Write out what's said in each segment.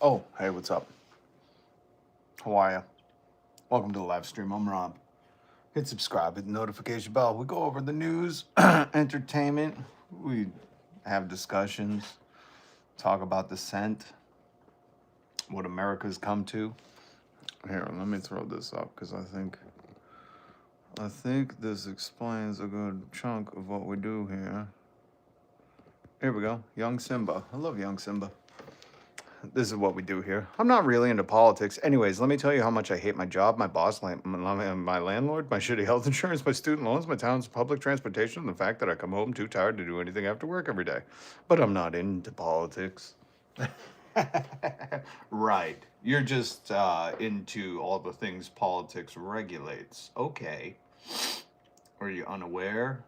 Oh, hey, what's up? How are ya? Welcome to the live stream. I'm Rob. Hit subscribe, hit the notification bell. We go over the news, entertainment. We have discussions, talk about dissent, what America's come to. Here, let me throw this up because I think this explains a good chunk of what we do here. Here we go. Young Simba. I love Young Simba. This is what we do here. I'm not really into politics. Anyways, let me tell you how much I hate my job, my boss, my landlord, my shitty health insurance, my student loans, my town's public transportation, and the fact that I come home too tired to do anything after work every day. But I'm not into politics. Right. You're just into all the things politics regulates. Okay. Are you unaware?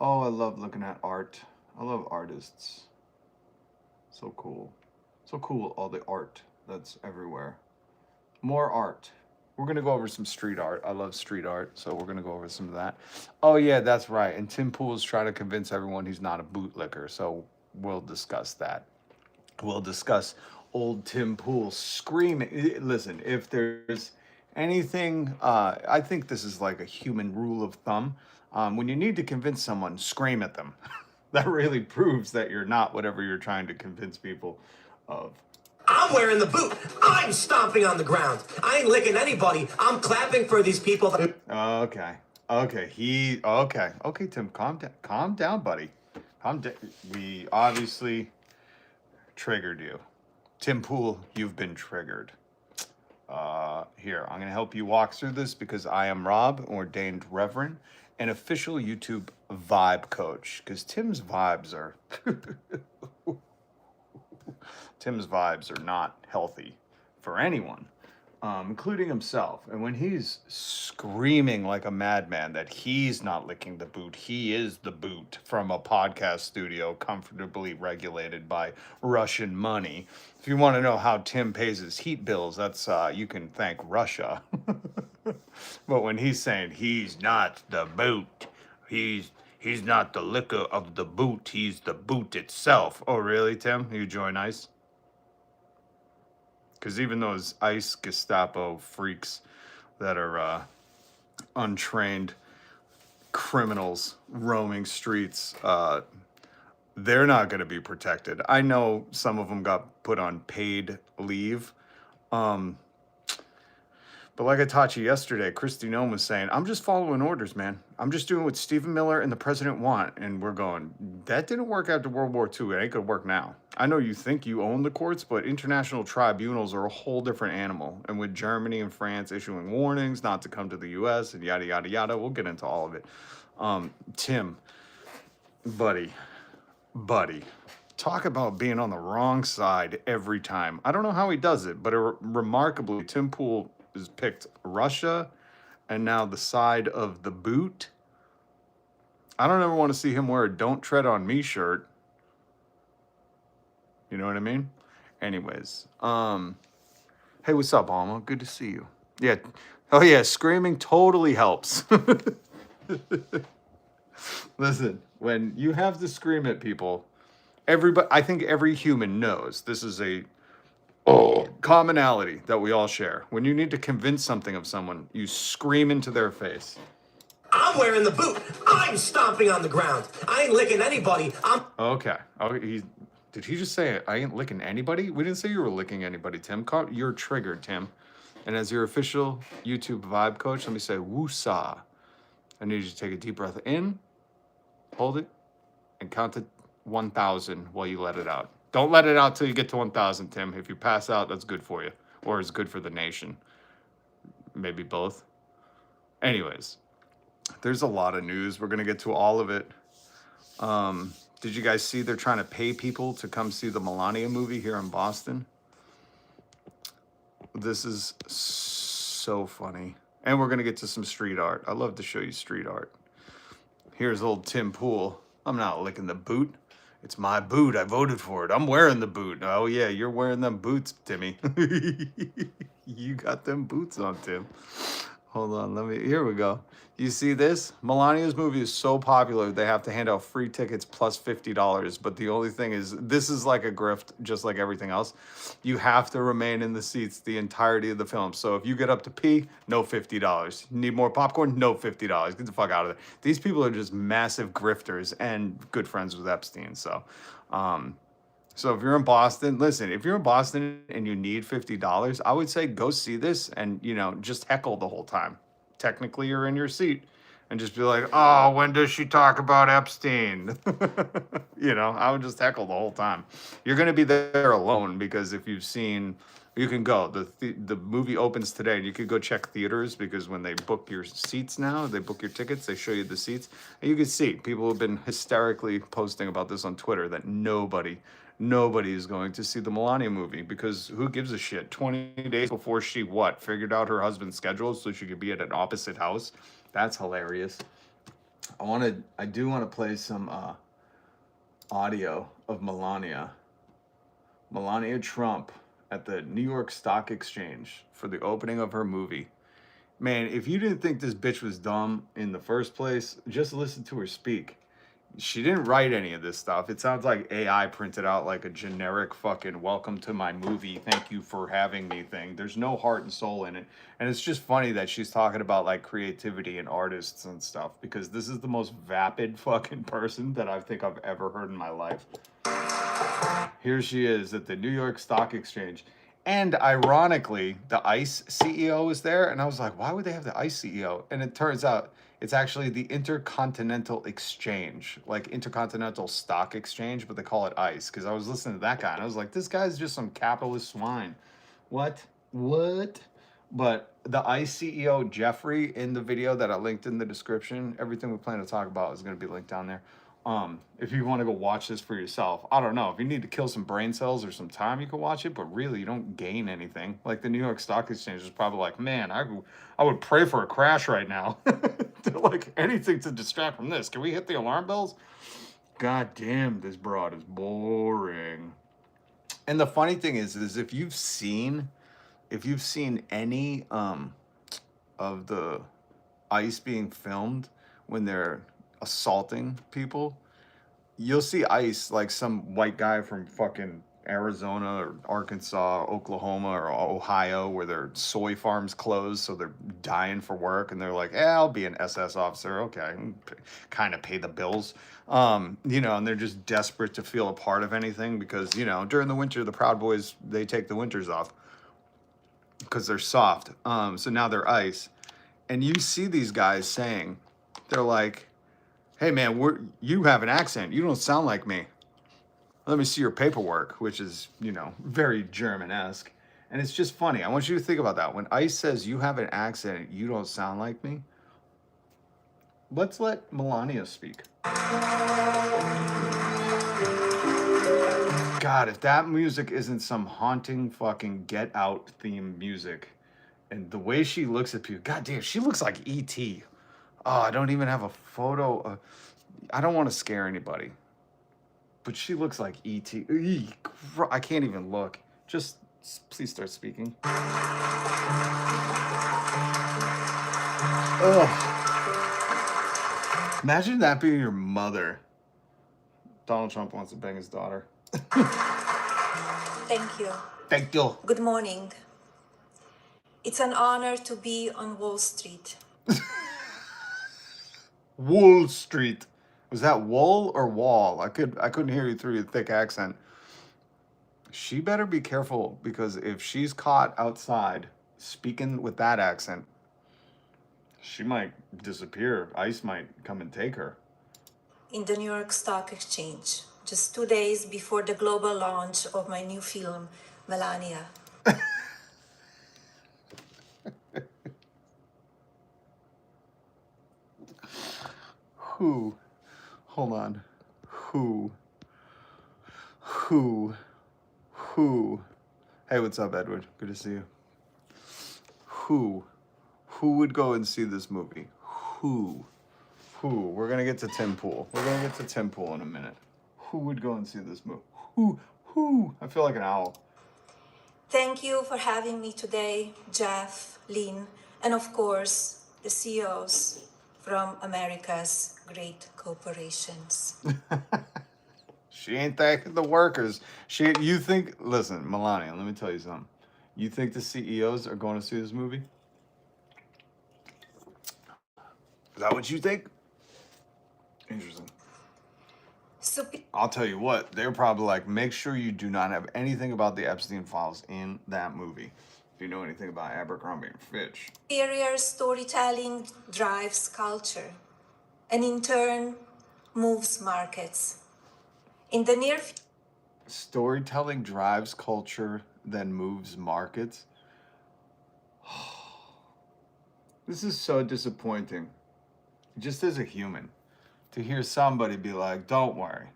Oh, I love looking at art. I love artists. So cool. So cool, all the art that's everywhere. More art. We're going to go over some street art. I love street art, so we're going to go over some of that. Oh, yeah, that's right. And Tim Pool's trying to convince everyone he's not a bootlicker, so we'll discuss that. We'll discuss old Tim Pool screaming. Listen, if there's anything, I think this is like a human rule of thumb. When you need to convince someone, scream at them. That really proves that you're not whatever you're trying to convince people of. I'm wearing the boot. I'm stomping on the ground. I ain't licking anybody. I'm clapping for these people. Okay. Okay, Tim, calm down, buddy. We obviously triggered you. Tim Pool, you've been triggered. Here, I'm going to help you walk through this because I am Rob, ordained Reverend, an official YouTube vibe coach. Because Tim's vibes are not healthy for anyone, including himself. And when he's screaming like a madman that he's not licking the boot, he is the boot from a podcast studio comfortably regulated by Russian money. If you want to know how Tim pays his heat bills, that's you can thank Russia. But when he's saying he's not the boot, he's not the liquor of the boot, he's the boot itself. Oh, really, Tim? You join ICE? Because even those ICE Gestapo freaks that are untrained criminals roaming streets, they're not going to be protected. I know some of them got put on paid leave. But like I taught you yesterday, Christy Nome was saying, I'm just following orders, man. I'm just doing what Stephen Miller and the president want. And we're going, that didn't work after World War II. It ain't going to work now. I know you think you own the courts, but international tribunals are a whole different animal. And with Germany and France issuing warnings not to come to the U.S. and yada, yada, yada, we'll get into all of it. Tim, buddy, talk about being on the wrong side every time. I don't know how he does it, but remarkably, Tim Pool has picked Russia and now the side of the boot. I don't ever want to see him wear a "Don't Tread on Me" shirt. You know what I mean? Anyways, hey, what's up, Alma? Good to see you. Yeah. Oh yeah, screaming totally helps. Listen, when you have to scream at people, I think every human knows this is a commonality that we all share. When you need to convince something of someone, you scream into their face. I'm wearing the boot. I'm stomping on the ground. I ain't licking anybody. Okay. Did he just say I ain't licking anybody? We didn't say you were licking anybody, Tim. You're triggered, Tim. And as your official YouTube vibe coach, let me say woosah. I need you to take a deep breath in, hold it, and count to 1,000 while you let it out. Don't let it out till you get to 1,000, Tim. If you pass out, that's good for you. Or it's good for the nation. Maybe both. Anyways, there's a lot of news. We're going to get to all of it. Did you guys see they're trying to pay people to come see the Melania movie here in Boston? This is so funny. And we're going to get to some street art. I love to show you street art. Here's old Tim Pool. I'm not licking the boot. It's my boot. I voted for it. I'm wearing the boot. Oh, yeah, you're wearing them boots, Timmy. You got them boots on, Tim. Hold on, here we go. You see this? Melania's movie is so popular, they have to hand out free tickets plus $50. But the only thing is, this is like a grift, just like everything else. You have to remain in the seats the entirety of the film. So if you get up to pee, no $50. Need more popcorn? No $50. Get the fuck out of there. These people are just massive grifters and good friends with Epstein. So if you're in Boston, listen, if you're in Boston and you need $50, I would say go see this and, just heckle the whole time. Technically, you're in your seat and just be like, oh, when does she talk about Epstein? I would just heckle the whole time. You're going to be there alone because if you've seen, you can go. The movie opens today and you could go check theaters because when they book your seats now, they book your tickets, they show you the seats. And you can see people have been hysterically posting about this on Twitter that nobody is going to see the Melania movie because who gives a shit? 20 days before she figured out her husband's schedule so she could be at an opposite house. That's hilarious. I do want to play some audio of Melania Trump at the New York Stock Exchange for the opening of her movie. Man, if you didn't think this bitch was dumb in the first place, just listen to her speak. She didn't write any of this stuff. It sounds like AI printed out like a generic fucking welcome to my movie, thank you for having me thing. There's no heart and soul in it. And it's just funny that she's talking about like creativity and artists and stuff because this is the most vapid fucking person that I think I've ever heard in my life. Here she is at the New York Stock Exchange. And ironically, the ICE CEO was there. And I was like, why would they have the ICE CEO? And it turns out it's actually the Intercontinental Exchange, like Intercontinental Stock Exchange, but they call it ICE. Because I was listening to that guy and I was like, this guy's just some capitalist swine. What? But the ICE CEO, Jeffrey, in the video that I linked in the description, everything we plan to talk about is going to be linked down there. If you want to go watch this for yourself, I don't know. If you need to kill some brain cells or some time, you can watch it, but really you don't gain anything. Like the New York Stock Exchange is probably like, man, I would pray for a crash right now. Like anything to distract from this. Can we hit the alarm bells? God damn, this broad is boring. And the funny thing is if you've seen any of the ICE being filmed when they're assaulting people, you'll see ICE like some white guy from fucking Arizona or Arkansas, Oklahoma or Ohio where their soy farms closed, so they're dying for work, and they're like, I'll be an SS officer, okay, kind of pay the bills, and they're just desperate to feel a part of anything because, during the winter, the Proud Boys, they take the winters off because they're soft, so now they're ICE, and you see these guys saying, they're like, hey man, you have an accent. You don't sound like me. Let me see your paperwork, which is, very German-esque. And it's just funny. I want you to think about that. When ICE says you have an accent, you don't sound like me. Let's let Melania speak. God, if that music isn't some haunting fucking Get Out theme music, and the way she looks at people, god damn, she looks like E.T. Oh, I don't even have a photo. I don't want to scare anybody. But she looks like E.T. I can't even look. Just please start speaking. Ugh. Imagine that being your mother. Donald Trump wants to bang his daughter. Thank you. Thank you. Good morning. It's an honor to be on Wall Street. Wall Street. Was that wool or wall? I couldn't hear you through your thick accent. She better be careful because if she's caught outside speaking with that accent, she might disappear. ICE might come and take her. In the New York Stock Exchange, just 2 days before the global launch of my new film, Melania. Who? Hold on. Who? Hey, what's up, Edward? Good to see you. Who would go and see this movie? Who? We're gonna get to Tim Pool. We're gonna get to Tim Pool in a minute. Who would go and see this movie? Who? I feel like an owl. Thank you for having me today, Jeff, Lynn, and of course, the CEOs from America's great corporations. She ain't thanking the workers. You think, listen, Melania, let me tell you something. You think the CEOs are going to see this movie? Is that what you think? Interesting. So I'll tell you what, they're probably like, make sure you do not have anything about the Epstein files in that movie. If you know anything about Abercrombie and Fitch. superior storytelling drives culture and in turn moves markets. In the near future, Storytelling drives culture, then moves markets. This is so disappointing. Just as a human, to hear somebody be like, don't worry,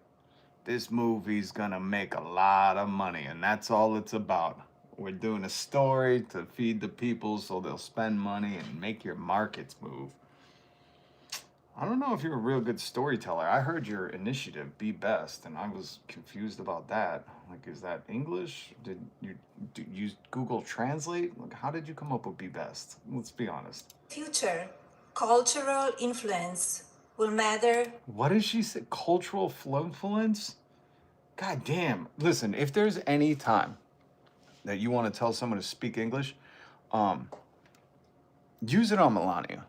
this movie's gonna make a lot of money, and that's all it's about. We're doing a story to feed the people so they'll spend money and make your markets move. I don't know if you're a real good storyteller. I heard your initiative, Be Best, and I was confused about that. Like, is that English? Did you use Google Translate? Like, how did you come up with Be Best? Let's be honest. future, cultural influence will matter. What did she say? Cultural influence? God damn. Listen, if there's any time that you want to tell someone to speak English, use it on Melania.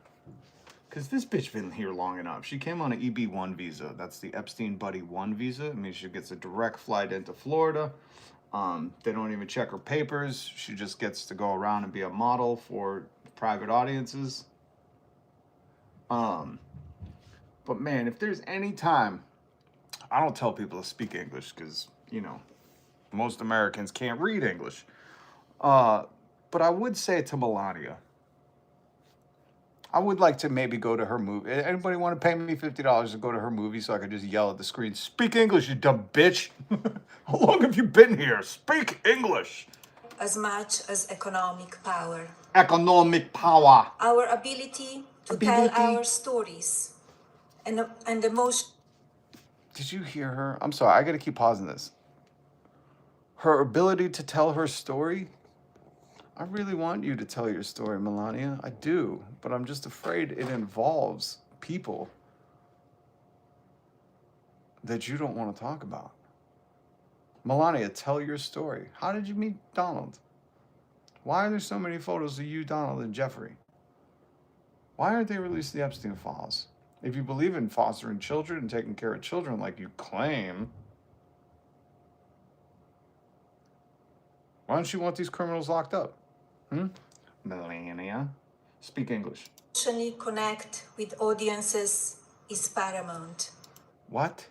Because this bitch been here long enough. She came on an EB1 visa. That's the Epstein Buddy 1 visa. It means she gets a direct flight into Florida. They don't even check her papers. She just gets to go around and be a model for private audiences. But man, if there's any time, I don't tell people to speak English because, you know, most Americans can't read English. But I would say to Melania, I would like to maybe go to her movie. Anybody want to pay me $50 to go to her movie so I could just yell at the screen, speak English, you dumb bitch? How long have you been here? Speak English. As much as economic power. Economic power. Our ability to tell our stories and emotion. Did you hear her? I'm sorry, I got to keep pausing this. Her ability to tell her story? I really want you to tell your story, Melania. I do, but I'm just afraid it involves people that you don't want to talk about. Melania, tell your story. How did you meet Donald? Why are there so many photos of you, Donald, and Jeffrey? Why aren't they releasing the Epstein files? If you believe in fostering children and taking care of children like you claim, why don't you want these criminals locked up? Melania, speak English. Emotionally connect with audiences is paramount. What?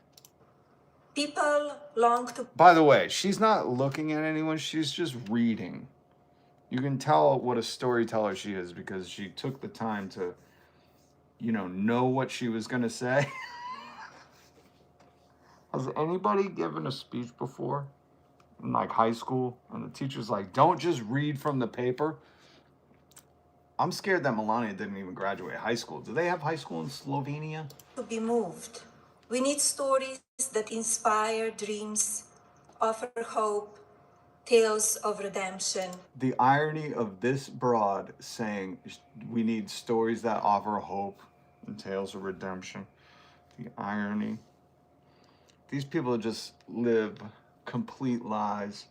People long to. By the way, she's not looking at anyone. She's just reading. You can tell what a storyteller she is because she took the time to, know what she was going to say. Has anybody given a speech before in like high school? And the teacher's like, don't just read from the paper. I'm scared that Melania didn't even graduate high school. Do they have high school in Slovenia? To be moved. We need stories that inspire dreams, offer hope, tales of redemption. The irony of this broad saying we need stories that offer hope and tales of redemption. The irony. These people just live complete lies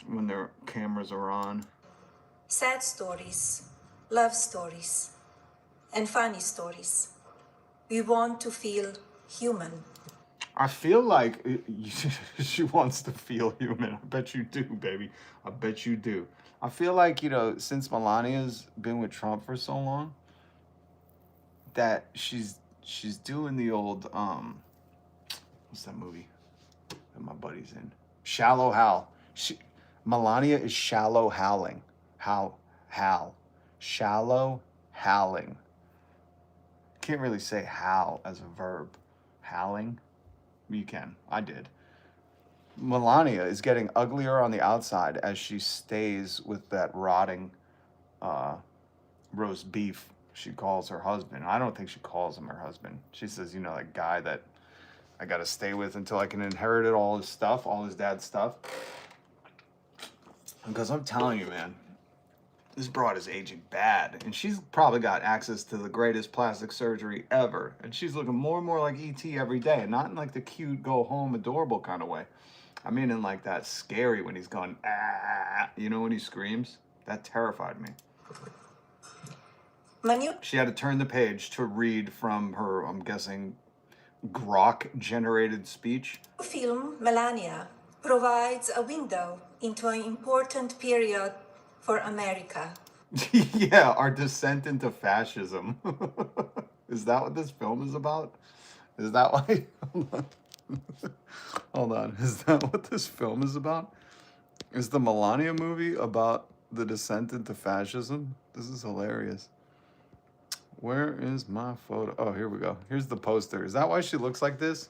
when their cameras are on. Sad stories, love stories, and funny stories. We want to feel human. I feel like she wants to feel human. I bet you do, baby. I bet you do. I feel like, since Melania's been with Trump for so long, that she's doing the old, what's that movie that my buddy's in? Shallow Hal. Melania is shallow howling. Hal. Shallow howling. Can't really say howl as a verb. Howling? You can. I did. Melania is getting uglier on the outside as she stays with that rotting roast beef she calls her husband. I don't think she calls him her husband. She says, that guy that I got to stay with until I can inherit all his stuff, all his dad's stuff. Because I'm telling you, man, This broad is aging bad, and she's probably got access to the greatest plastic surgery ever. And she's looking more and more like ET every day, and not in like the cute, go home, adorable kind of way. I mean, in like that scary when he's going, ah, you know, when he screams? That terrified me. She had to turn the page to read from her, I'm guessing, grok-generated speech. Film Melania provides a window into an important period for America. Yeah, our descent into fascism. Is that what this film is about? Is that why? Hold on. Hold on. Is that what this film is about? Is the Melania movie about the descent into fascism? This is hilarious. Where is my photo? Oh, here we go. Here's the poster. Is that why she looks like this?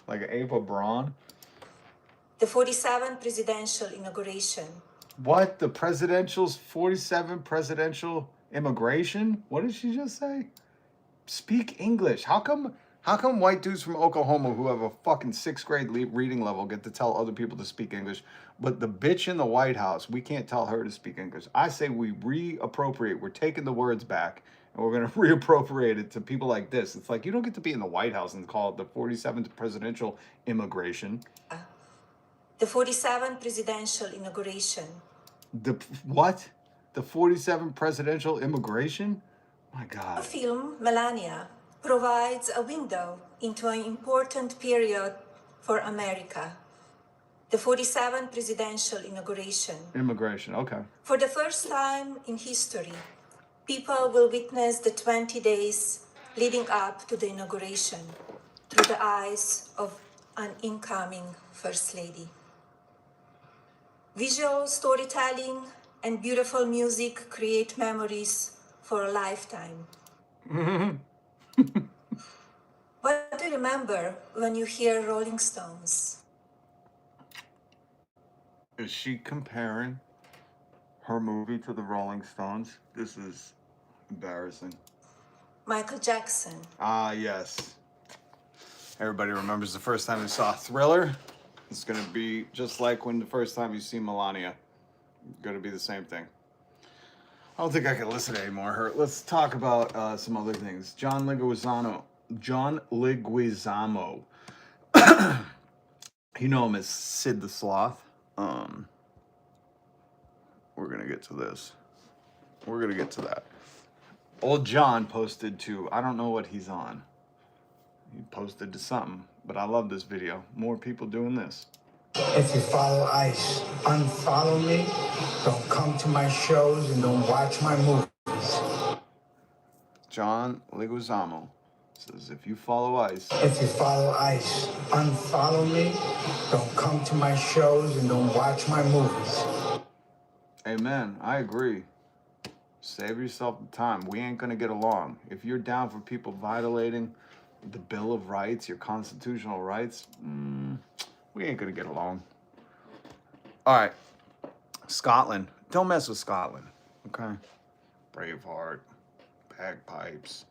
Like Ava Braun? The 47th presidential inauguration. What? The 47th presidential immigration? What did she just say? Speak English. How come white dudes from Oklahoma who have a fucking 6th grade reading level get to tell other people to speak English, but the bitch in the White House, we can't tell her to speak English? I say we reappropriate. We're taking the words back, and we're going to reappropriate it to people like this. It's like, you don't get to be in the White House and call it the 47th presidential immigration. The 47th presidential inauguration. The what? The 47th presidential immigration? My God. The film Melania provides a window into an important period for America. The 47th presidential inauguration. Immigration, okay. For the first time in history, people will witness the 20 days leading up to the inauguration through the eyes of an incoming First Lady. Visual storytelling and beautiful music create memories for a lifetime. What do you remember when you hear Rolling Stones? Is she comparing her movie to the Rolling Stones? This is embarrassing. Michael Jackson. Ah, yes. Everybody remembers the first time they saw Thriller. It's going to be just like when the first time you see Melania. It's going to be the same thing. I don't think I can listen anymore. Let's talk about some other things. John Leguizamo. You know him as Sid the Sloth. We're going to get to this. We're going to get to that. Old John posted to, I don't know what he's on. He posted to something, but I love this video. More people doing this. If you follow ICE, unfollow me. Don't come to my shows and don't watch my movies. John Leguizamo says, if you follow ICE. If you follow ICE, unfollow me. Don't come to my shows and don't watch my movies. Amen. I agree. Save yourself the time. We ain't going to get along. If you're down for people violating the Bill of Rights, your constitutional rights, we ain't going to get along. All right. Scotland. Don't mess with Scotland. Okay? Braveheart. Bagpipes.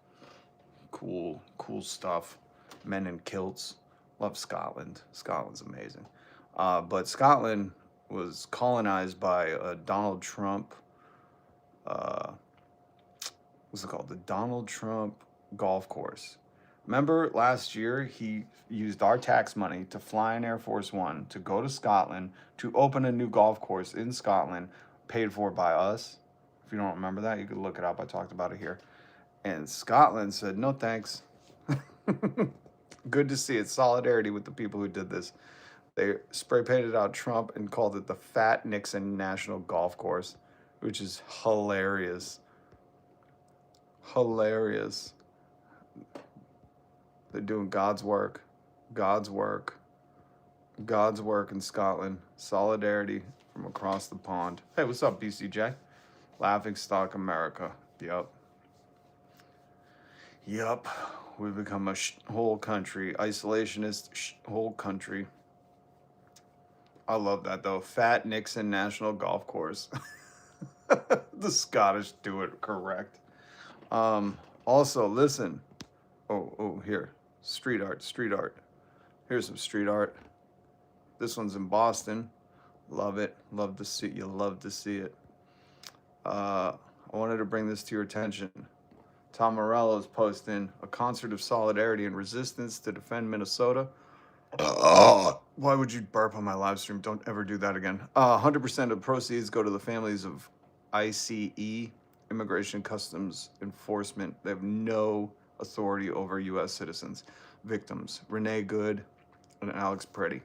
Cool stuff. Men in kilts. Love Scotland. Scotland's amazing. But Scotland was colonized by Donald Trump. What's it called? The Donald Trump golf course. Remember last year he used our tax money to fly an Air Force One to go to Scotland to open a new golf course in Scotland, paid for by us. If you don't remember that, you could look it up. I talked about it here. And Scotland said, no thanks. Good to see it. Solidarity with the people who did this. They spray painted out Trump and called it the Fat Nixon National Golf Course, which is hilarious. Hilarious. They're doing God's work. God's work. God's work in Scotland. Solidarity from across the pond. Hey, what's up, BCJ? Laughing Stock America. Yup. We've become a whole country. Isolationist whole country. I love that, though. Fat Nixon National Golf Course. The Scottish do it correct. Also, listen. Oh, here. Street art. Here's some street art. This one's in Boston. Love it. Love to see it. I wanted to bring this to your attention. Tom Morello is posting a concert of solidarity and resistance to defend Minnesota. Why would you burp on my live stream? Don't ever do that again. 100% of proceeds go to the families of ICE, Immigration Customs Enforcement. They have no authority over U.S. citizens. Victims, Renee Good and Alex Preddy.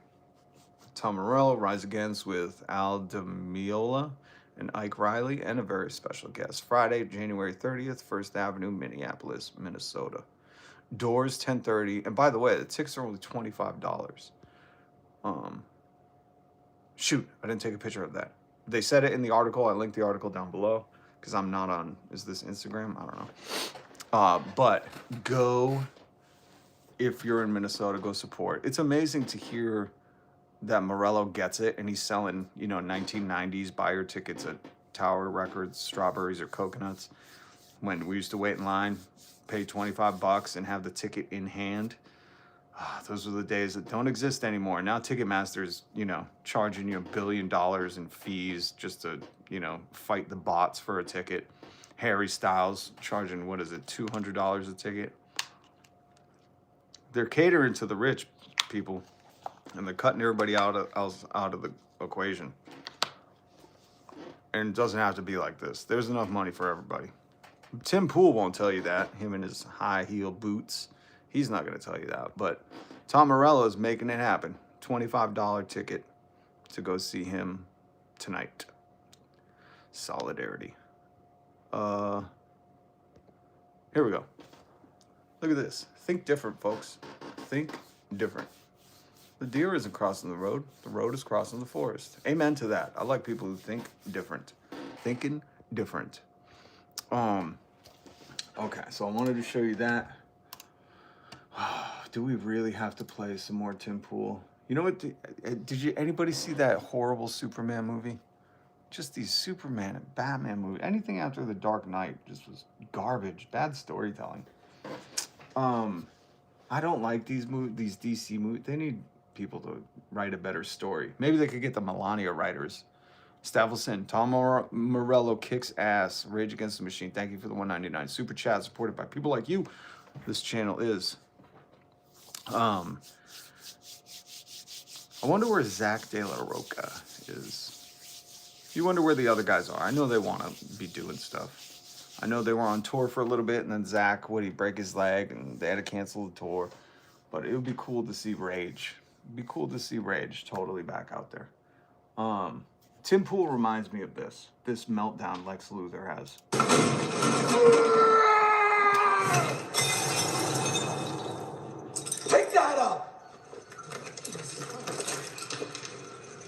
Tom Morello rise against with Al DeMiola and Ike Riley, and a very special guest. Friday, January 30th, 1st Avenue, Minneapolis, Minnesota. Doors 10:30, and by the way, the tickets are only $25. Shoot, I didn't take a picture of that. They said it in the article. I linked the article down below because I'm not on. Is this Instagram? I don't know. But go if you're in Minnesota. Go support. It's amazing to hear that Morello gets it, and he's selling 1990s buyer tickets at Tower Records, strawberries or coconuts. When we used to wait in line, pay $25 and have the ticket in hand. Those are the days that don't exist anymore. Now Ticketmaster's, charging you $1 billion in fees just to, fight the bots for a ticket. Harry Styles charging, $200 a ticket. They're catering to the rich people, and they're cutting everybody out of the equation. And it doesn't have to be like this. There's enough money for everybody. Tim Pool won't tell you that, him and his high heel boots. He's not going to tell you that. But Tom Morello is making it happen. $25 ticket to go see him tonight. Solidarity. Here we go. Look at this. Think different, folks. Think different. The deer isn't crossing the road. The road is crossing the forest. Amen to that. I like people who think different. Thinking different. Okay, so I wanted to show you that. Do we really have to play some more Tim Pool? You know what? Did anybody see that horrible Superman movie? Just these Superman and Batman movies. Anything after The Dark Knight just was garbage. Bad storytelling. I don't like these DC movies. They need people to write a better story. Maybe they could get the Melania writers. Stavelson, Tom Morello kicks ass. Rage Against the Machine. Thank you for the $1.99 super chat supported by people like you. This channel is. I wonder where Zach De La Roca is. You wonder where the other guys are. I know they want to be doing stuff. I know they were on tour for a little bit, and then Zach, would he break his leg, and they had to cancel the tour. But it would be cool to see Rage. It'd be cool to see Rage totally back out there. Tim Pool reminds me of this meltdown Lex Luthor has. Pick that up!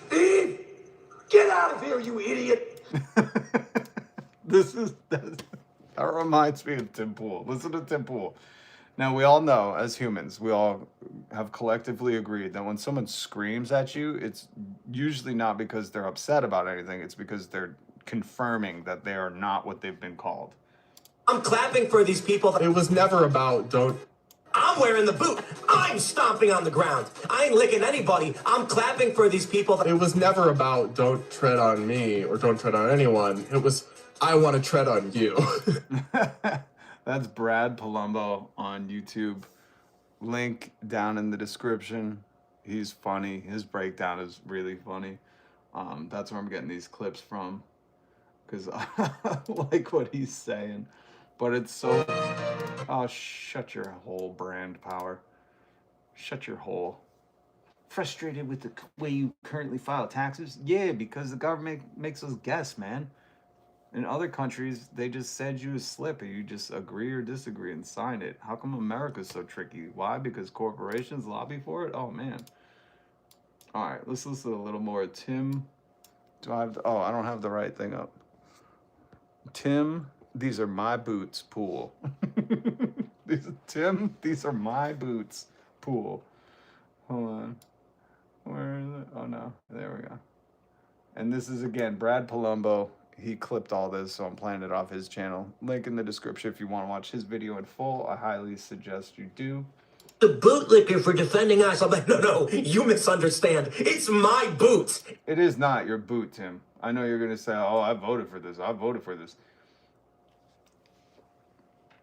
Steve! Get out of here, you idiot! That reminds me of Tim Pool. Listen to Tim Pool. Now, we all know, as humans, we all have collectively agreed that when someone screams at you, it's usually not because they're upset about anything. It's because they're confirming that they are not what they've been called. I'm clapping for these people. It was never about I'm wearing the boot. I'm stomping on the ground. I ain't licking anybody. I'm clapping for these people. It was never about don't tread on me or don't tread on anyone. It was, I want to tread on you. That's Brad Palumbo on YouTube. Link down in the description. He's funny. His breakdown is really funny. That's where I'm getting these clips from, because I like what he's saying. But it's so... Oh, shut your hole, brand power. Shut your hole. Frustrated with the way you currently file taxes? Yeah, because the government makes us guess, man. In other countries, they just send you a slip and you just agree or disagree and sign it. How come America's so tricky? Why? Because corporations lobby for it? Oh, man. All right, let's listen to a little more. Tim, do I have the, I don't have the right thing up. Tim, these are my boots, Pool. Tim, these are my boots, Pool. Hold on. Where is it? Oh, no. There we go. And this is, again, Brad Palumbo. He clipped all this, so I'm playing it off his channel. Link in the description if you want to watch his video in full. I highly suggest you do. The bootlicker for defending us. I'm like, no, you misunderstand. It's my boots. It is not your boot, Tim. I know you're going to say, oh, I voted for this. I voted for this.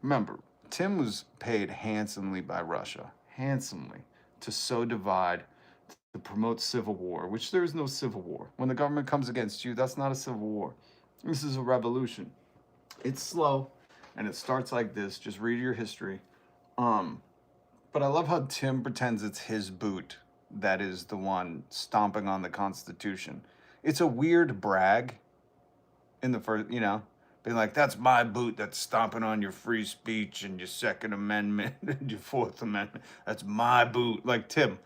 Remember, Tim was paid handsomely by Russia, handsomely, to sow divide, to promote civil war, which there is no civil war. When the government comes against you, that's not a civil war. This is a revolution. It's slow, and it starts like this. Just read your history. But I love how Tim pretends it's his boot that is the one stomping on the Constitution. It's a weird brag in the first, being like, that's my boot that's stomping on your free speech and your Second Amendment and your Fourth Amendment. That's my boot. Like, Tim,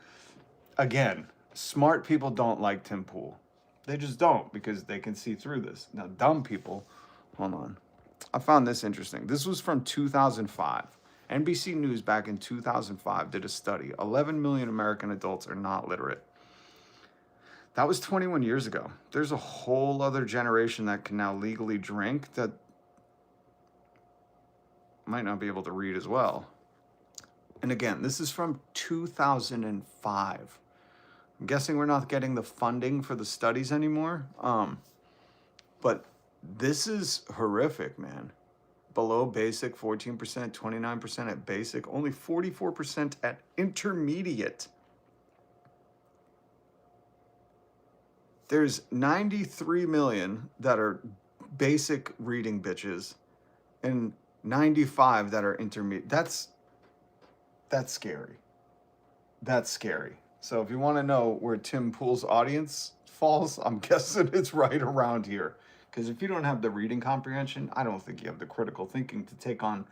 again, smart people don't like Tim Pool. They just don't, because they can see through this. Now, dumb people, hold on. I found this interesting. This was from 2005. NBC News back in 2005 did a study. 11 million American adults are not literate. That was 21 years ago. There's a whole other generation that can now legally drink that might not be able to read as well. And again, this is from 2005. I'm guessing we're not getting the funding for the studies anymore. But this is horrific, man. Below basic, 14%, 29% at basic, only 44% at intermediate. There's 93 million that are basic reading bitches and 95 that are intermediate. That's scary. That's scary. So if you want to know where Tim Pool's audience falls, I'm guessing it's right around here. Because if you don't have the reading comprehension, I don't think you have the critical thinking to take on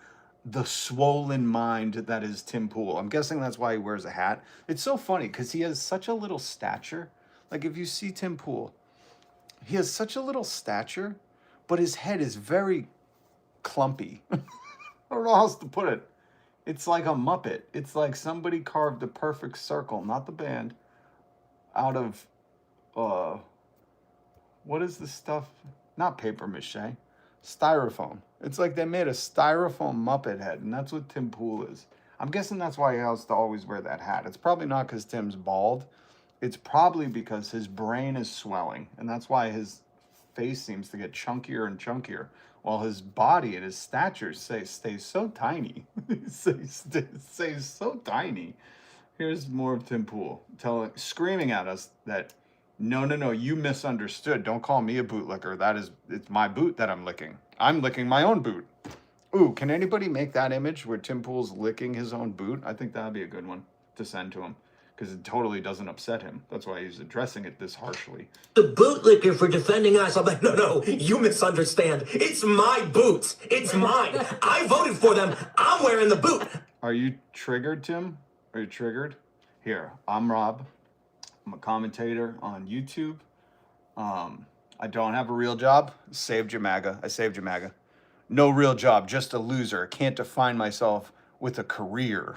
the swollen mind that is Tim Pool. I'm guessing that's why he wears a hat. It's so funny because he has such a little stature. Like, if you see Tim Pool, he has such a little stature, but his head is very clumpy. I don't know how else to put it. It's like a Muppet. It's like somebody carved a perfect circle, not the band, out of, what is this stuff? Not paper mache, styrofoam. It's like they made a styrofoam Muppet head, and that's what Tim Pool is. I'm guessing that's why he has to always wear that hat. It's probably not because Tim's bald. It's probably because his brain is swelling, and that's why his face seems to get chunkier and chunkier, while his body and his stature stays so tiny. stays so tiny. Here's more of Tim Pool screaming at us that, no, you misunderstood. Don't call me a bootlicker. It's my boot that I'm licking. I'm licking my own boot. Ooh, can anybody make that image where Tim Pool's licking his own boot? I think that'd be a good one to send to him, because it totally doesn't upset him. That's why he's addressing it this harshly. The bootlicker for defending us. I'm like, no, you misunderstand. It's my boots. It's mine. I voted for them. I'm wearing the boot. Are you triggered, Tim? Are you triggered? Here, I'm Rob. I'm a commentator on YouTube. I don't have a real job. Saved you, MAGA. I saved you, MAGA. No real job, just a loser. Can't define myself with a career.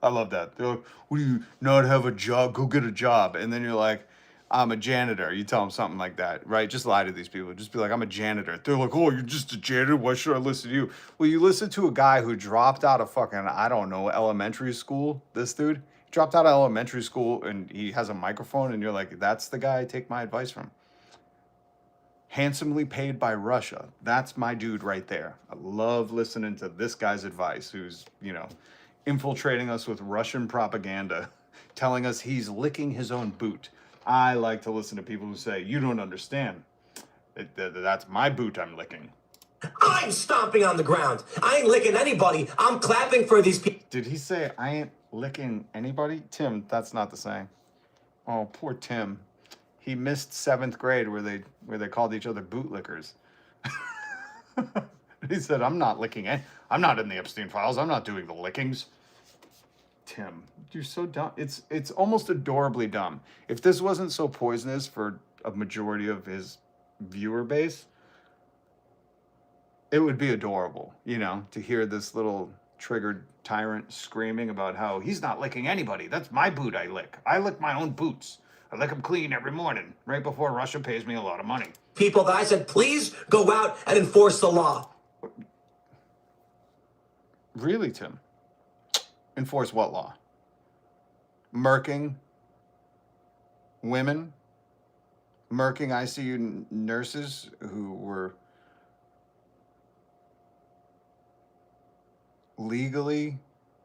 I love that. They're like, what do you not have a job? Go get a job. And then you're like, I'm a janitor. You tell them something like that, right? Just lie to these people. Just be like, I'm a janitor. They're like, oh, you're just a janitor? Why should I listen to you? Well, you listen to a guy who dropped out of fucking, I don't know, elementary school. This dude dropped out of elementary school and he has a microphone, and you're like, that's the guy I take my advice from. Handsomely paid by Russia. That's my dude right there. I love listening to this guy's advice, who's, infiltrating us with Russian propaganda, telling us he's licking his own boot. I like to listen to people who say, you don't understand. That's my boot I'm licking. I'm stomping on the ground. I ain't licking anybody. I'm clapping for these people. Did he say, I ain't licking anybody? Tim, that's not the saying. Oh, poor Tim. He missed 7th grade where they called each other bootlickers. He said, I'm not licking it. I'm not in the Epstein files. I'm not doing the lickings. Tim, you're so dumb. It's almost adorably dumb. If this wasn't so poisonous for a majority of his viewer base, it would be adorable, to hear this little triggered tyrant screaming about how he's not licking anybody. That's my boot I lick. I lick my own boots. I lick them clean every morning, right before Russia pays me a lot of money. People that I said, please go out and enforce the law. Really, Tim? Enforce what law? Murking women? murking ICU nurses who were legally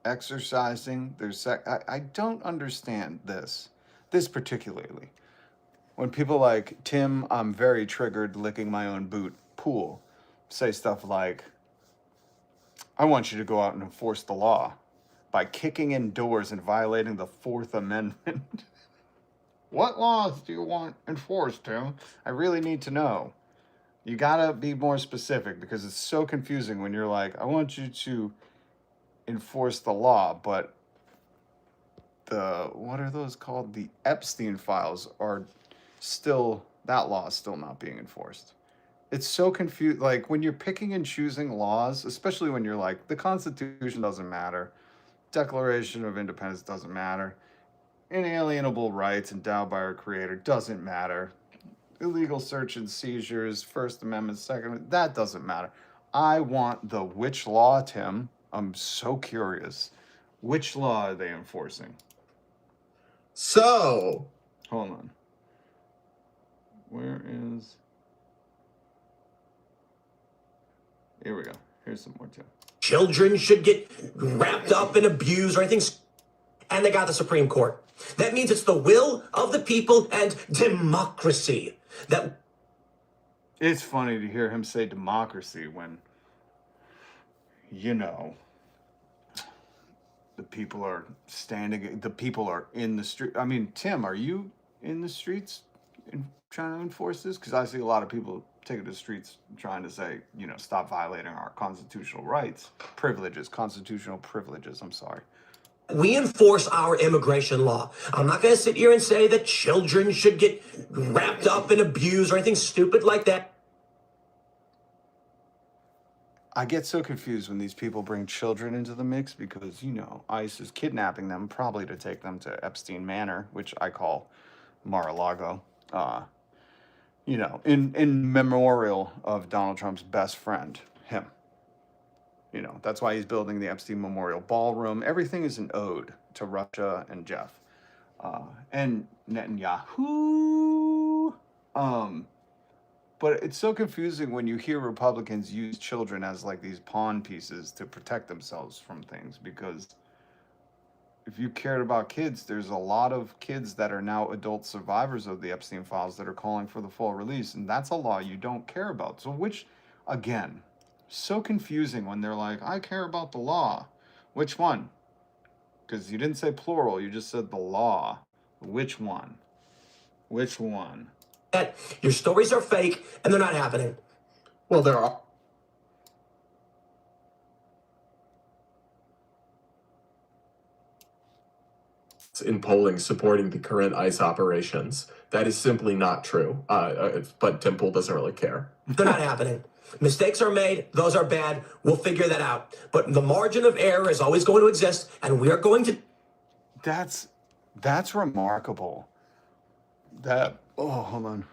exercising their sex. I don't understand this particularly. When people like Tim, I'm very triggered licking my own boot, Pool, say stuff like, I want you to go out and enforce the law by kicking in doors and violating the Fourth Amendment. What laws do you want enforced, Tim? I really need to know. You gotta be more specific because it's so confusing when you're like, I want you to enforce the law, but what are those called? The Epstein files are still, that law is still not being enforced. It's so confused. Like when you're picking and choosing laws, especially when you're like, the Constitution doesn't matter, Declaration of Independence doesn't matter, inalienable rights endowed by our Creator doesn't matter, illegal search and seizures, First Amendment, Second Amendment, that doesn't matter. I want the which law, Tim. I'm so curious. Which law are they enforcing? So, Hold on. Where is... Here we go. Here's some more, Tim. Children should get wrapped up in abuse or anything. And they got the Supreme Court. That means it's the will of the people and democracy. That It's funny to hear him say democracy when, you know, the people are standing, the people are in the street. I mean, Tim, are you in the streets trying to enforce this? Because I see a lot of people taking to the streets trying to say, you know, stop violating our constitutional rights, privileges, constitutional privileges. I'm sorry. we enforce our immigration law. I'm not going to sit here and say that children should get wrapped up in abuse or anything stupid like that. I get so confused when these people bring children into the mix because, you know, ICE is kidnapping them probably to take them to Epstein Manor, which I call Mar-a-Lago, you know, in memorial of Donald Trump's best friend, him. You know, that's why he's building the Epstein Memorial Ballroom. Everything is an ode to Russia and Jeff and Netanyahu. But it's so confusing when you hear Republicans use children as like these pawn pieces to protect themselves from things. Because if you cared about kids, there's a lot of kids that are now adult survivors of the Epstein files that are calling for the full release. And that's a law you don't care about. So which, again, so confusing when they're like, I care about the law. Which one? Because you didn't say plural, you just said the law. Which one? Which one? Your stories are fake and they're not happening. well, there are. In polling supporting the current ICE operations. That is simply not true. But Tim Pool doesn't really care. They're not happening. Mistakes are made. Those are bad. We'll figure that out. But the margin of error is always going to exist, and we are going to. That's remarkable. Hold on.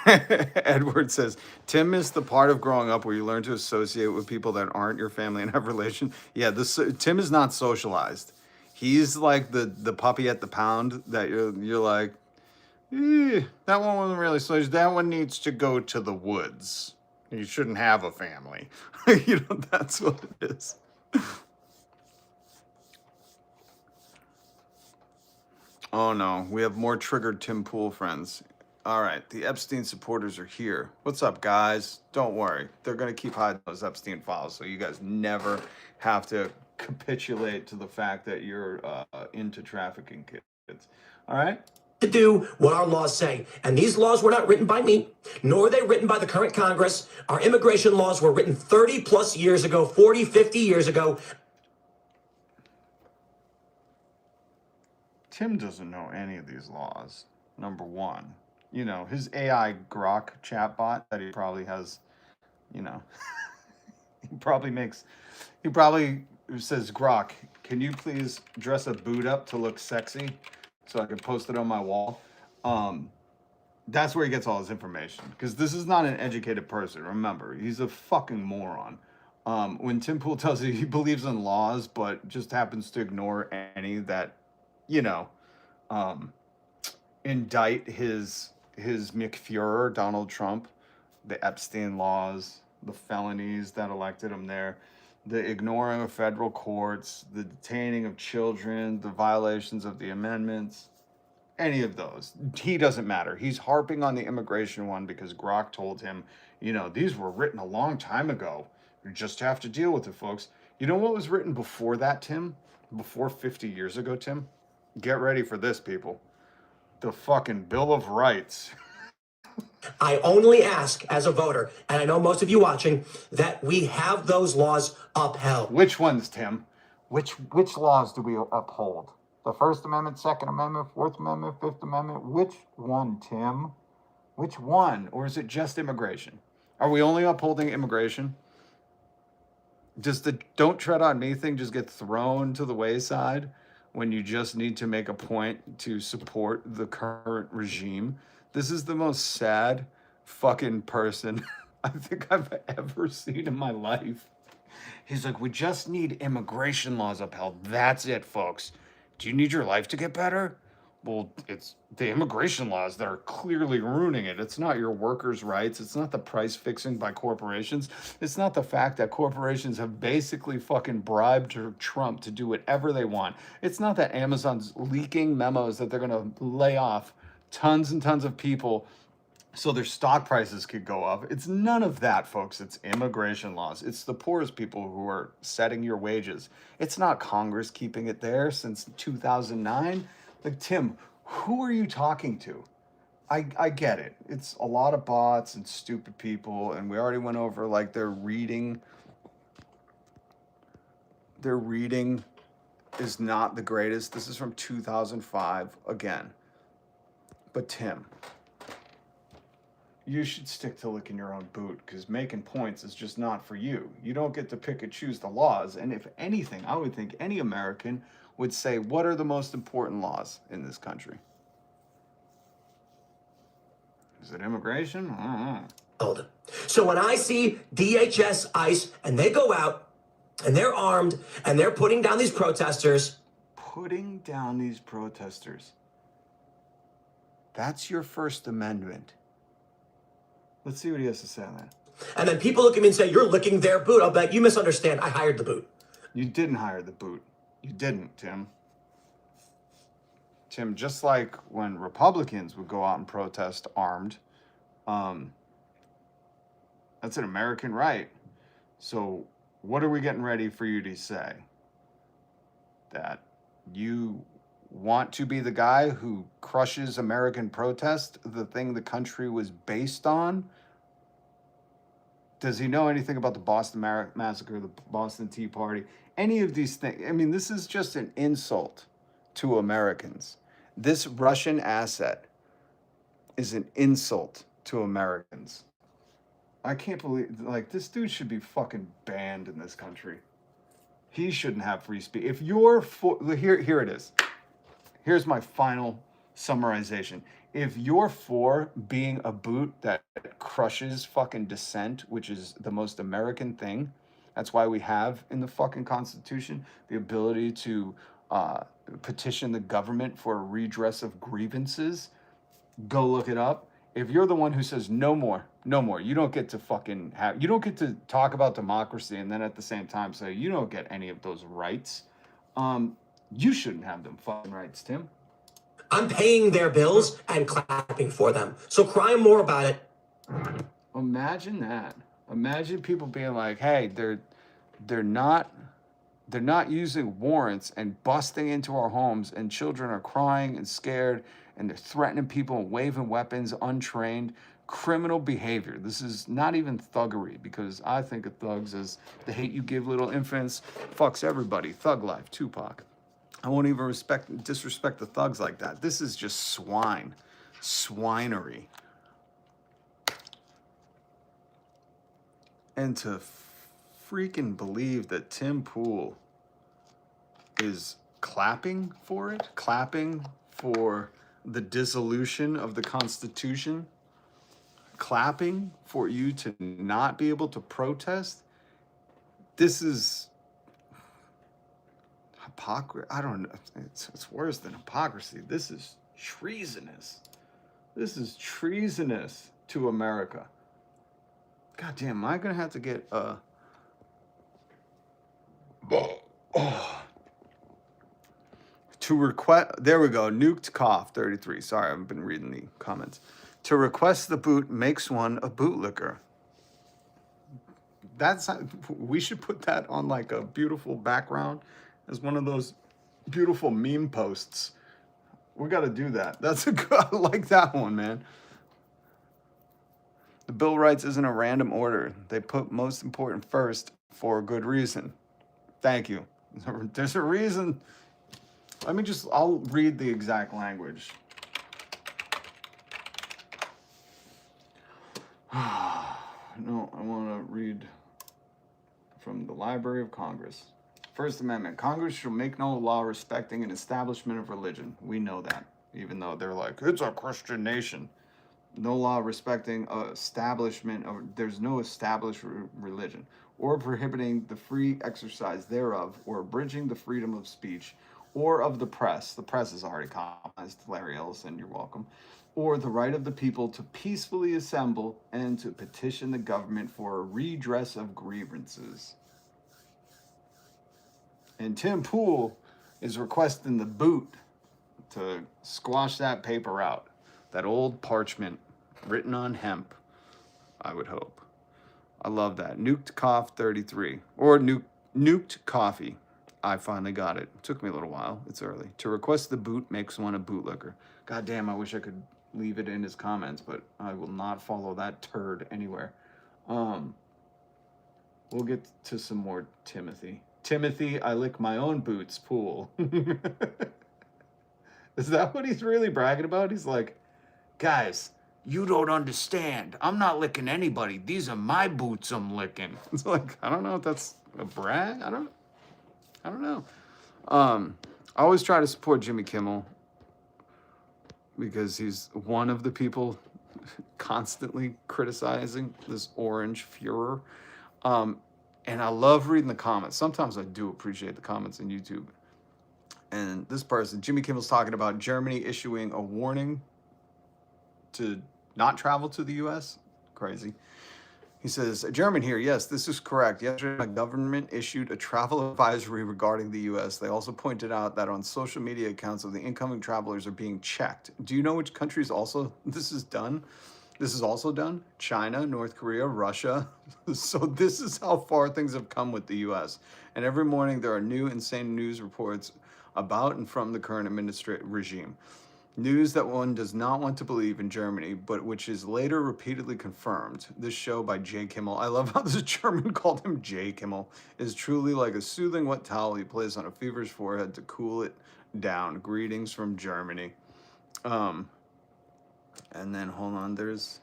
Edward says, Tim is the part of growing up where you learn to associate with people that aren't your family and have relation. Yeah, Tim is not socialized. He's like the puppy at the pound that you're like, that one wasn't really socialized. That one needs to go to the woods. You shouldn't have a family. You know, that's what it is. Oh no, we have more triggered Tim Pool friends. All right, the Epstein supporters are here. What's up, guys? Don't worry. They're going to keep hiding those Epstein files, so you guys never have to capitulate to the fact that you're into trafficking kids. All right? To do what our laws say. And these laws were not written by me, nor are they written by the current Congress. Our immigration laws were written 30 plus years ago, 40, 50 years ago. Tim doesn't know any of these laws, number one. You know, his AI Grok chatbot that he probably has, you know, he probably says, Grok, can you please dress a boot up to look sexy so I can post it on my wall? That's where he gets all his information, because this is not an educated person. Remember, he's a fucking moron. When Tim Pool tells you he believes in laws but just happens to ignore any that you know, um, indict his McFuhrer, Donald Trump, the Epstein laws, the felonies that elected him there, the ignoring of federal courts, the detaining of children, the violations of the amendments, any of those. He doesn't matter. He's harping on the immigration one because Grok told him, these were written a long time ago. You just have to deal with it, folks. You know what was written before that, Tim? Before 50 years ago, Tim? Get ready for this, people. The fucking Bill of Rights. I only ask as a voter, and I know most of you watching, that we have those laws upheld. Which ones, Tim? Which laws do we uphold? The First Amendment, Second Amendment, Fourth Amendment, Fifth Amendment? Which one, Tim? Which one? Or is it just immigration? Are we only upholding immigration? Does the "don't tread on me" thing just get thrown to the wayside when you just need to make a point to support the current regime? This is the most sad fucking person I think I've ever seen in my life. He's like, we just need immigration laws upheld. That's it, folks. Do you need your life to get better? Well, it's the immigration laws that are clearly ruining it. It's not your workers' rights. It's not the price fixing by corporations. It's not the fact that corporations have basically fucking bribed Trump to do whatever they want. It's not that Amazon's leaking memos that they're going to lay off tons and tons of people so their stock prices could go up. It's none of that, folks. It's immigration laws. It's the poorest people who are setting your wages. It's not Congress keeping it there since 2009. Like, Tim, who are you talking to? I get it. It's a lot of bots and stupid people, and we already went over like their reading is not the greatest. This is from 2005 again. But Tim, you should stick to licking your own boot, because making points is just not for you. You don't get to pick and choose the laws. And if anything, I would think any American would say, what are the most important laws in this country? Is it immigration? I don't know. So when I see DHS, ICE, and they go out and they're armed and they're putting down these protesters. Putting down these protesters. That's your First Amendment. Let's see what he has to say on that. And then people look at me and say, you're licking their boot. I'll bet you misunderstand. I hired the boot. You didn't hire the boot. You didn't, Tim. Tim, just like when Republicans would go out and protest armed, that's an American right. So what are we getting ready for you to say? That you want to be the guy who crushes American protest, the thing the country was based on? Does he know anything about the Boston Massacre, the Boston Tea Party, any of these things? I mean, this is just an insult to Americans. This Russian asset is an insult to Americans. I can't believe, like, this dude should be fucking banned in this country. He shouldn't have free speech. If you're for, here it is. Here's my final summarization. If you're for being a boot that crushes fucking dissent, which is the most American thing, that's why we have in the fucking Constitution the ability to petition the government for a redress of grievances. Go look it up. If you're the one who says no more, you don't get to fucking have, you don't get to talk about democracy and then at the same time say you don't get any of those rights. You shouldn't have them fucking rights, Tim. I'm paying their bills and clapping for them. So cry more about it. Imagine that. Imagine people being like, hey, they're not using warrants and busting into our homes, and children are crying and scared, and they're threatening people and waving weapons untrained. Criminal behavior. This is not even thuggery, because I think of thugs as the hate you give little infants fucks everybody. Thug life, Tupac. I won't even disrespect the thugs like that. This is just swinery. And to freaking believe that Tim Pool is clapping for it, clapping for the dissolution of the Constitution, clapping for you to not be able to protest. This is hypocrisy. I don't know. It's worse than hypocrisy. This is treasonous. This is treasonous to America. God damn, am I gonna have to get to request? There we go. Nuked cough 33. Sorry, I've been reading the comments. To request the boot makes one a bootlicker. That's we should put that on like a beautiful background as one of those beautiful meme posts. We got to do that. That's a good, I like that one, man. The Bill of Rights isn't a random order. They put most important first for a good reason. Thank you. There's a reason. I'll read the exact language. No, I want to read from the Library of Congress. First Amendment. Congress shall make no law respecting an establishment of religion. We know that, even though they're like, it's a Christian nation. No law respecting establishment of, there's no established religion, or prohibiting the free exercise thereof, or abridging the freedom of speech, or of the press. The press is already compromised. Larry Ellison, you're welcome. Or the right of the people to peacefully assemble and to petition the government for a redress of grievances. And Tim Pool is requesting the boot to squash that paper out. That old parchment written on hemp, I would hope. I love that. Nuked cough 33. Or nuked coffee. I finally got it. It took me a little while. It's early. To request the boot makes one a bootlicker. God damn, I wish I could leave it in his comments, but I will not follow that turd anywhere. We'll get to some more Timothy. Timothy, I lick my own boots, Pool. Is that what he's really bragging about? He's like, guys, you don't understand. I'm not licking anybody. These are my boots I'm licking. It's like, I don't know if that's a brag. I don't know. I always try to support Jimmy Kimmel because he's one of the people constantly criticizing this orange furor. And I love reading the comments. Sometimes I do appreciate the comments on YouTube. And this person, Jimmy Kimmel's talking about Germany issuing a warning to not travel to the U.S. Crazy. He says, German here, yes, this is correct. Yesterday, my government issued a travel advisory regarding the U.S. They also pointed out that on social media accounts of the incoming travelers are being checked. Do you know which countries also this is done? This is also done? China, North Korea, Russia. So this is how far things have come with the U.S. And every morning there are new insane news reports about and from the current regime. News that one does not want to believe in Germany, but which is later repeatedly confirmed. This show by Jay Kimmel, I love how this German called him Jay Kimmel, is truly like a soothing wet towel you place on a feverish forehead to cool it down. Greetings from Germany. And then, hold on, there's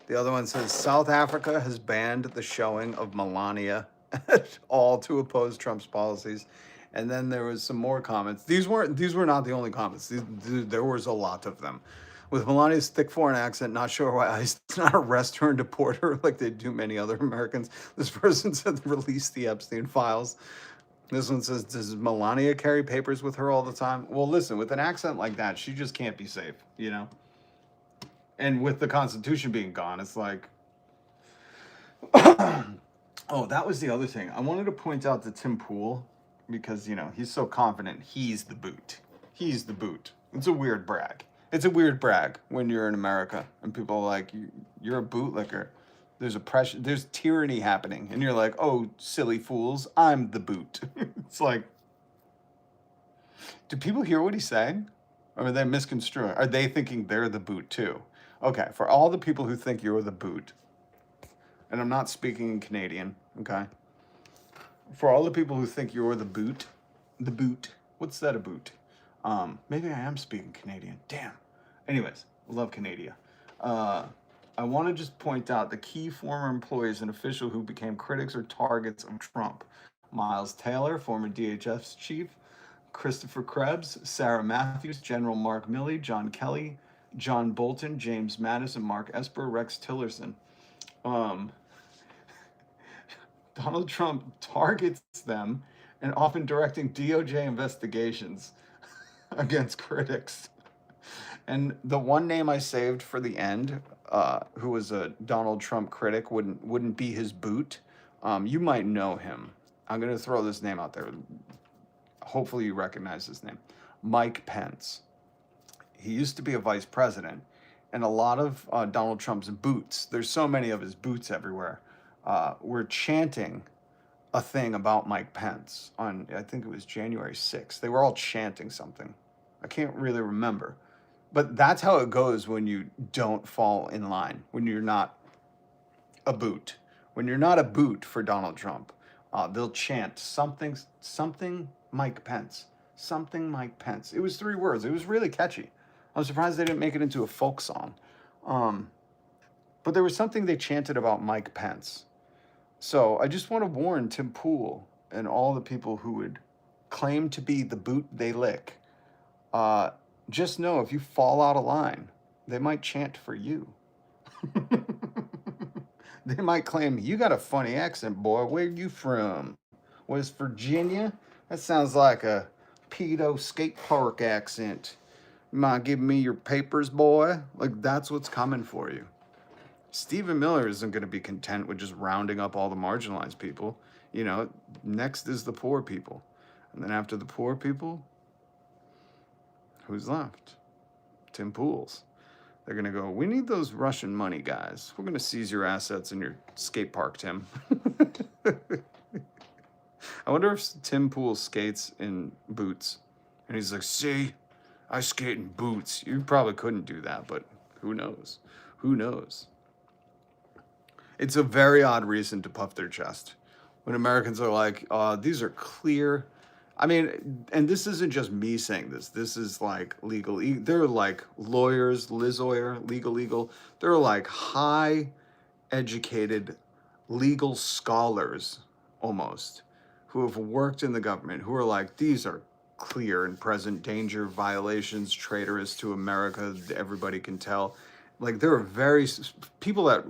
the other one says, South Africa has banned the showing of Melania all to oppose Trump's policies. And then there was some more comments. These were not the only comments. There was a lot of them. With Melania's thick foreign accent, not sure why ICE does not arrest her and deport her like they do many other Americans. This person said release the Epstein files. This one says, does Melania carry papers with her all the time? Well, listen, with an accent like that, she just can't be safe, you know? And with the Constitution being gone, it's like... Oh, that was the other thing. I wanted to point out to Tim Pool, because, you know, he's so confident he's the boot. He's the boot. It's a weird brag. It's a weird brag when you're in America and people are like, you're a bootlicker. There's oppression, there's tyranny happening. And you're like, oh, silly fools, I'm the boot. It's like, do people hear what he's saying? Or are they misconstruing? Are they thinking they're the boot too? Okay, for all the people who think you're the boot, and I'm not speaking in Canadian, okay? For all the people who think you're the boot, what's that a boot? Maybe I am speaking Canadian, damn. Anyways, love Canada. I want to just point out the key former employees and officials who became critics or targets of Trump. Miles Taylor, former DHS chief, Christopher Krebs, Sarah Matthews, General Mark Milley, John Kelly, John Bolton, James Mattis, and Mark Esper, Rex Tillerson. Donald Trump targets them and often directing DOJ investigations against critics. And the one name I saved for the end, who was a Donald Trump critic, wouldn't be his boot. You might know him. I'm gonna throw this name out there. Hopefully you recognize this name. Mike Pence. He used to be a vice president, and a lot of Donald Trump's boots, there's so many of his boots everywhere, were chanting a thing about Mike Pence on, I think it was January 6th. They were all chanting something. I can't really remember. But that's how it goes when you don't fall in line, when you're not a boot. When you're not a boot for Donald Trump, they'll chant something Mike Pence. Something Mike Pence. It was 3 words. It was really catchy. I'm surprised they didn't make it into a folk song. But there was something they chanted about Mike Pence. So I just want to warn Tim Pool and all the people who would claim to be the boot they lick. Just know if you fall out of line, they might chant for you. They might claim, you got a funny accent, boy. Where you from? West Virginia? That sounds like a pedo skate park accent. You mind giving me your papers, boy? Like, that's what's coming for you. Stephen Miller isn't going to be content with just rounding up all the marginalized people. You know, next is the poor people. And then after the poor people, who's left? Tim Pool's. They're going to go, we need those Russian money guys. We're going to seize your assets in your skate park, Tim. I wonder if Tim Pool skates in boots. And he's like, see, I skate in boots. You probably couldn't do that, but who knows? Who knows? It's a very odd reason to puff their chest. When Americans are like, these are clear. I mean, and this isn't just me saying this. This is like legal. They're like lawyers, legal. They're like high educated legal scholars almost who have worked in the government who are like, these are clear and present danger violations, traitorous to America. Everybody can tell. Like there are very people that,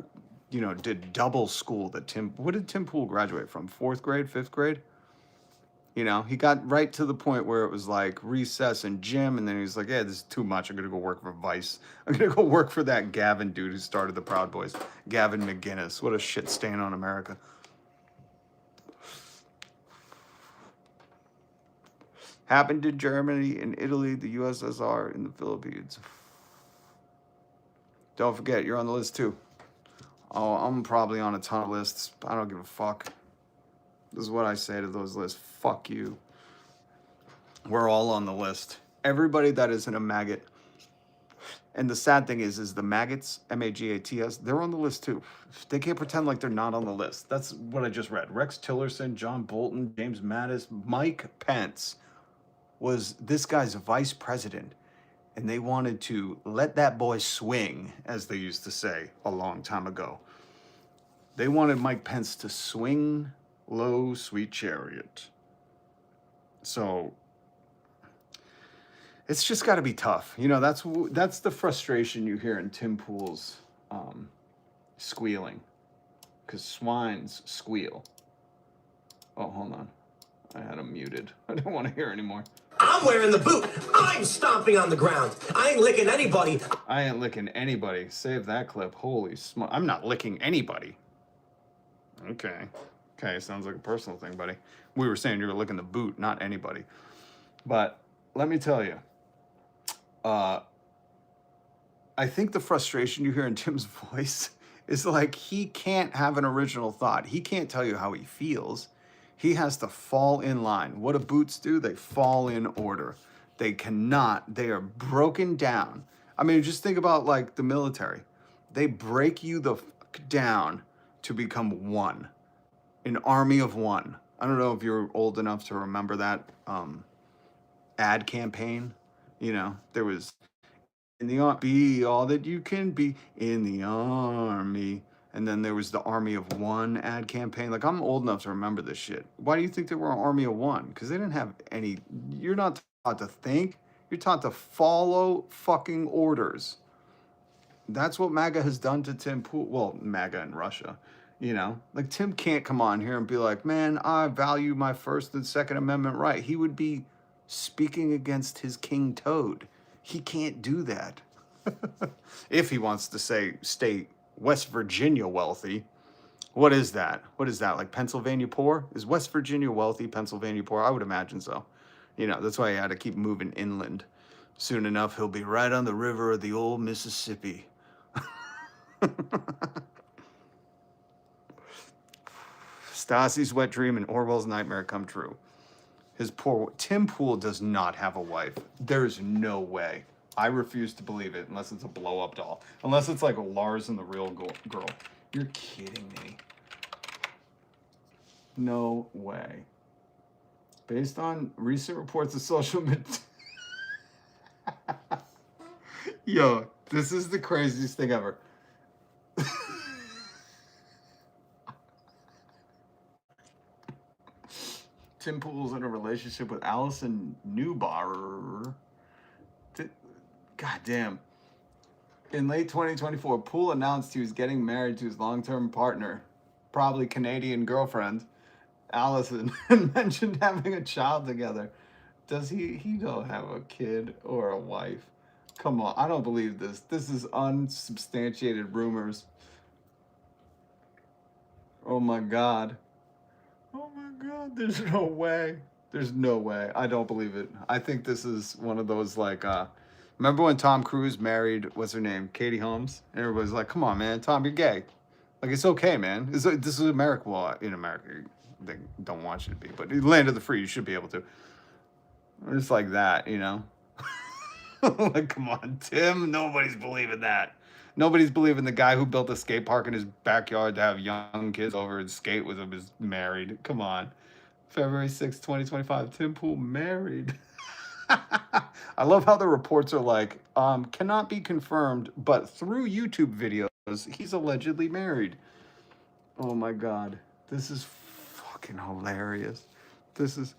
you know, did double school that what did Tim Pool graduate from? 4th grade, 5th grade? You know, he got right to the point where it was like recess and gym, and then he was like, yeah, this is too much. I'm going to go work for Vice. I'm going to go work for that Gavin dude who started the Proud Boys. Gavin McGinnis. What a shit stain on America. Happened in Germany, in Italy, the USSR, in the Philippines. Don't forget, you're on the list too. Oh, I'm probably on a ton of lists. I don't give a fuck. This is what I say to those lists. Fuck you. We're all on the list. Everybody that isn't a maggot. And the sad thing is the maggots, M-A-G-A-T-S, they're on the list too. They can't pretend like they're not on the list. That's what I just read. Rex Tillerson, John Bolton, James Mattis, Mike Pence was this guy's vice president. And they wanted to let that boy swing, as they used to say a long time ago. They wanted Mike Pence to swing low, sweet chariot. So it's just got to be tough. You know, that's the frustration you hear in Tim Pool's squealing. Because swines squeal. Oh, hold on. I had him muted. I don't want to hear anymore. I'm wearing the boot. I'm stomping on the ground. I ain't licking anybody. I ain't licking anybody. Save that clip. Holy smoke. I'm not licking anybody. Okay. Okay, sounds like a personal thing, buddy. We were saying you were licking the boot, not anybody. But let me tell you, I think the frustration you hear in Tim's voice is like he can't have an original thought. He can't tell you how he feels. He has to fall in line. What do boots do? They fall in order. They cannot. They are broken down. I mean, just think about like the military. They break you the fuck down to become one. An army of one. I don't know if you're old enough to remember that ad campaign. You know, there was in the army, be all that you can be in the army. And then there was the Army of One ad campaign. Like, I'm old enough to remember this shit. Why do you think they were an Army of One? Because they didn't have any... You're not taught to think. You're taught to follow fucking orders. That's what MAGA has done to Tim Pool. Well, MAGA in Russia. You know, like Tim can't come on here and be like, man, I value my First and Second Amendment right. He would be speaking against his King Toad. He can't do that. If he wants to say, stay West Virginia wealthy. What is that? What is that? Like Pennsylvania poor? Is West Virginia wealthy, Pennsylvania poor? I would imagine so. You know, that's why he had to keep moving inland. Soon enough, he'll be right on the river of the old Mississippi. Stassi's wet dream and Orwell's nightmare come true. His poor Tim Pool does not have a wife. There is no way. I refuse to believe it unless it's a blow-up doll. Unless it's like Lars and the Real Girl. You're kidding me. No way. Based on recent reports of social media. Yo, this is the craziest thing ever. Tim Pool's in a relationship with Allison Newbar. God damn. In late 2024, Poole announced he was getting married to his long-term partner, probably Canadian girlfriend, Allison, and mentioned having a child together. Does he don't have a kid or a wife? Come on, I don't believe this. This is unsubstantiated rumors. Oh my God. Oh my God, there's no way. There's no way. I don't believe it. I think this is one of those like, remember when Tom Cruise married, what's her name, Katie Holmes? And everybody's like, come on, man, Tom, you're gay. Like, it's okay, man. This is America. Well, in America, they don't want you to be, but land of the free, you should be able to. It's like that, you know? Like, come on, Tim, nobody's believing that. Nobody's believing the guy who built a skate park in his backyard to have young kids over and skate with him is married. Come on. February 6, 2025, Tim Pool married. I love how the reports are like, cannot be confirmed, but through YouTube videos, he's allegedly married. Oh my God. This is fucking hilarious.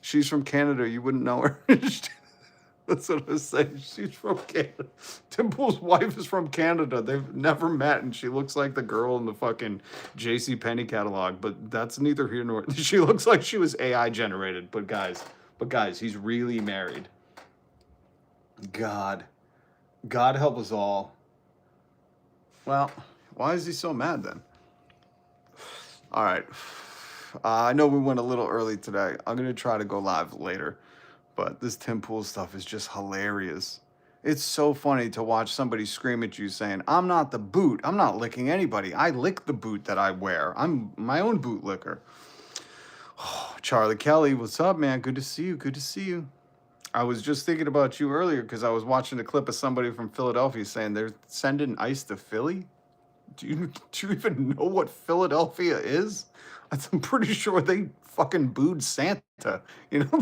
She's from Canada. You wouldn't know her. That's what I was saying. She's from Canada. Tim Pool's wife is from Canada. They've never met, and she looks like the girl in the fucking JCPenney catalog, but that's neither here nor... She looks like she was AI generated, but guys, he's really married. God help us all. Well, why is he so mad then? All right. I know we went a little early today. I'm going to try to go live later. But this Tim Pool stuff is just hilarious. It's so funny to watch somebody scream at you saying, I'm not the boot. I'm not licking anybody. I lick the boot that I wear. I'm my own bootlicker. Oh, Charlie Kelly, what's up, man? Good to see you. Good to see you. I was just thinking about you earlier because I was watching a clip of somebody from Philadelphia saying they're sending ice to Philly. Do you even know what Philadelphia is? I'm pretty sure they fucking booed Santa. You know?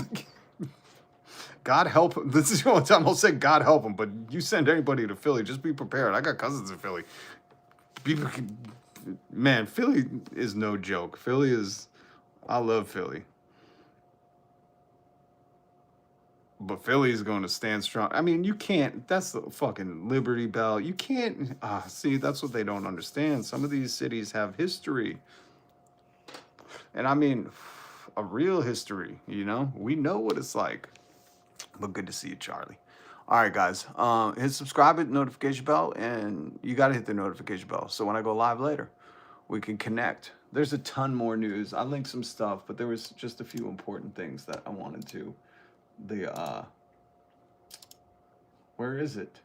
God help him. This is the only time I'll say God help him, but you send anybody to Philly, just be prepared. I got cousins in Philly. Man, Philly is no joke. I love Philly. But Philly's going to stand strong. I mean, you can't, that's the fucking Liberty Bell. You can't, see, that's what they don't understand. Some of these cities have history. And I mean, a real history, you know? We know what it's like. But good to see you, Charlie. All right, guys. Hit subscribe, hit the notification bell, and you got to hit the notification bell. So when I go live later, we can connect. There's a ton more news. I linked some stuff, but there was just a few important things that I wanted to. Where is it?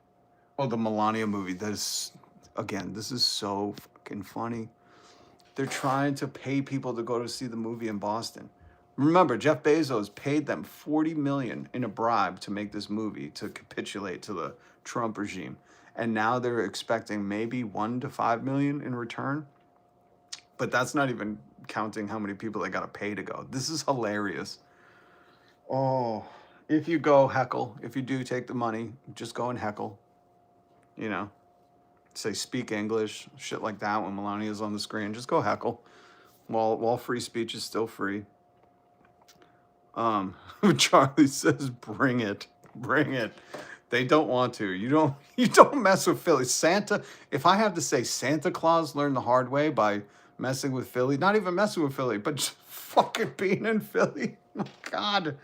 Oh, the Melania movie. This is so fucking funny. They're trying to pay people to go to see the movie in Boston. Remember, Jeff Bezos paid them $40 million in a bribe to make this movie to capitulate to the Trump regime. And now they're expecting maybe $1 to $5 million in return. But that's not even counting how many people they got to pay to go. This is hilarious. Oh, if you go, heckle. If you do take the money, just go and heckle. You know, say speak English, shit like that when Melania's on the screen. Just go heckle. While free speech is still free. Charlie says, bring it. They don't want to. You don't mess with Philly. Santa, if I have to say Santa Claus learned the hard way by messing with Philly. Not even messing with Philly, but just fucking being in Philly. Oh, God.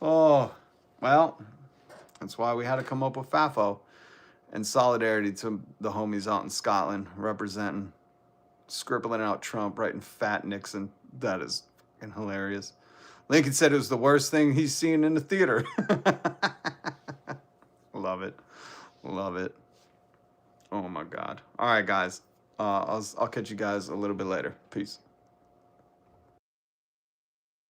Oh, well, that's why we had to come up with FAFO. And solidarity to the homies out in Scotland representing, scribbling out Trump, writing fat Nixon. That is fucking hilarious. Lincoln said it was the worst thing he's seen in the theater. Love it. Love it. Oh my God. All right, guys. I'll catch you guys a little bit later. Peace.